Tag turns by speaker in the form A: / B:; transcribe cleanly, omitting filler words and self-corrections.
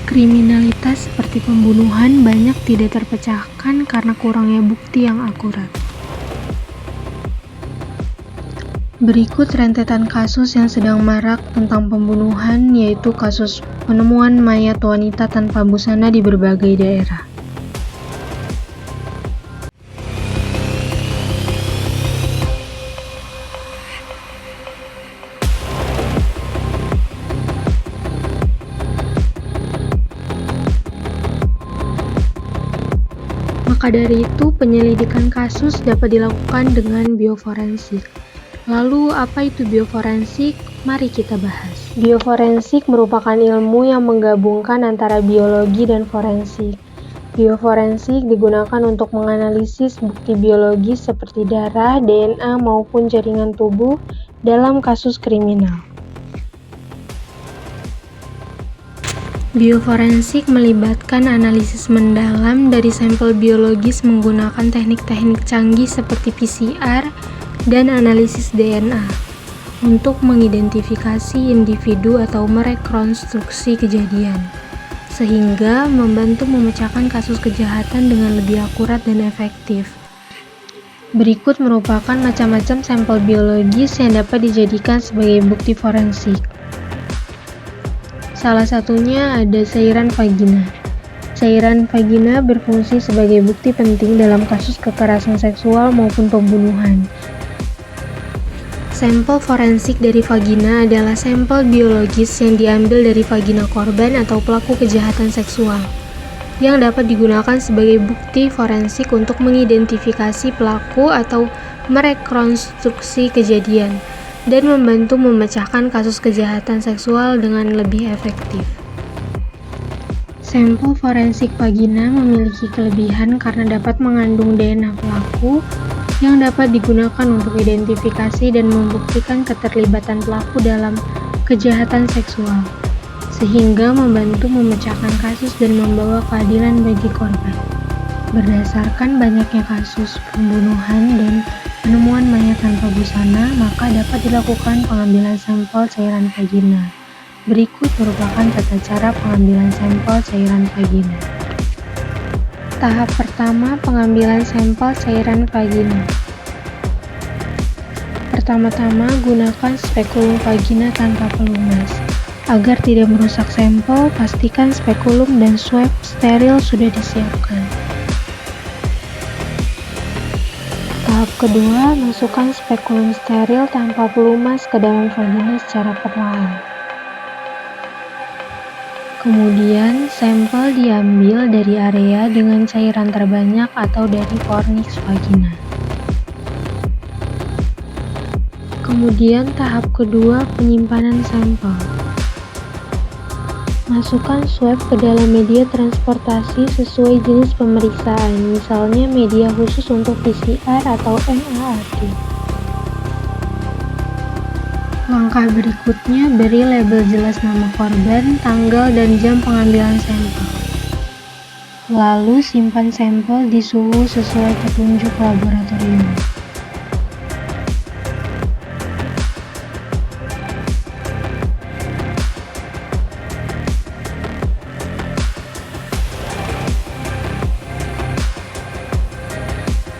A: Kriminalitas seperti pembunuhan banyak tidak terpecahkan karena kurangnya bukti yang akurat. Berikut rentetan kasus yang sedang marak tentang pembunuhan, yaitu kasus penemuan mayat wanita tanpa busana di berbagai daerah. Maka dari itu, penyelidikan kasus dapat dilakukan dengan bioforensik. Lalu, apa itu bioforensik? Mari kita bahas. Bioforensik merupakan ilmu yang menggabungkan antara biologi dan forensik. Bioforensik digunakan untuk menganalisis bukti biologis seperti darah, DNA, maupun jaringan tubuh dalam kasus kriminal. Bioforensik melibatkan analisis mendalam dari sampel biologis menggunakan teknik-teknik canggih seperti PCR dan analisis DNA untuk mengidentifikasi individu atau merekonstruksi kejadian, sehingga membantu memecahkan kasus kejahatan dengan lebih akurat dan efektif. Berikut merupakan macam-macam sampel biologis yang dapat dijadikan sebagai bukti forensik. Salah satunya ada cairan vagina. Cairan vagina berfungsi sebagai bukti penting dalam kasus kekerasan seksual maupun pembunuhan. Sampel forensik dari vagina adalah sampel biologis yang diambil dari vagina korban atau pelaku kejahatan seksual, yang dapat digunakan sebagai bukti forensik untuk mengidentifikasi pelaku atau merekonstruksi kejadian, dan membantu memecahkan kasus kejahatan seksual dengan lebih efektif. Sampel forensik vagina memiliki kelebihan karena dapat mengandung DNA pelaku yang dapat digunakan untuk identifikasi dan membuktikan keterlibatan pelaku dalam kejahatan seksual, sehingga membantu memecahkan kasus dan membawa keadilan bagi korban. Berdasarkan banyaknya kasus pembunuhan dan penemuan mayat tanpa busana, maka dapat dilakukan pengambilan sampel cairan vagina. Berikut merupakan tata cara pengambilan sampel cairan vagina. Tahap pertama, pengambilan sampel cairan vagina. Pertama-tama, gunakan spekulum vagina tanpa pelumas. Agar tidak merusak sampel, pastikan spekulum dan swab steril sudah disiapkan. Tahap kedua, masukkan spekulum steril tanpa pelumas ke dalam vagina secara perlahan. Kemudian, sampel diambil dari area dengan cairan terbanyak atau dari fornix vagina. Kemudian, tahap kedua, penyimpanan sampel. Masukkan swab ke dalam media transportasi sesuai jenis pemeriksaan, misalnya media khusus untuk PCR atau NAAT. Langkah berikutnya, beri label jelas nama korban, tanggal, dan jam pengambilan sampel. Lalu simpan sampel di suhu sesuai petunjuk laboratorium.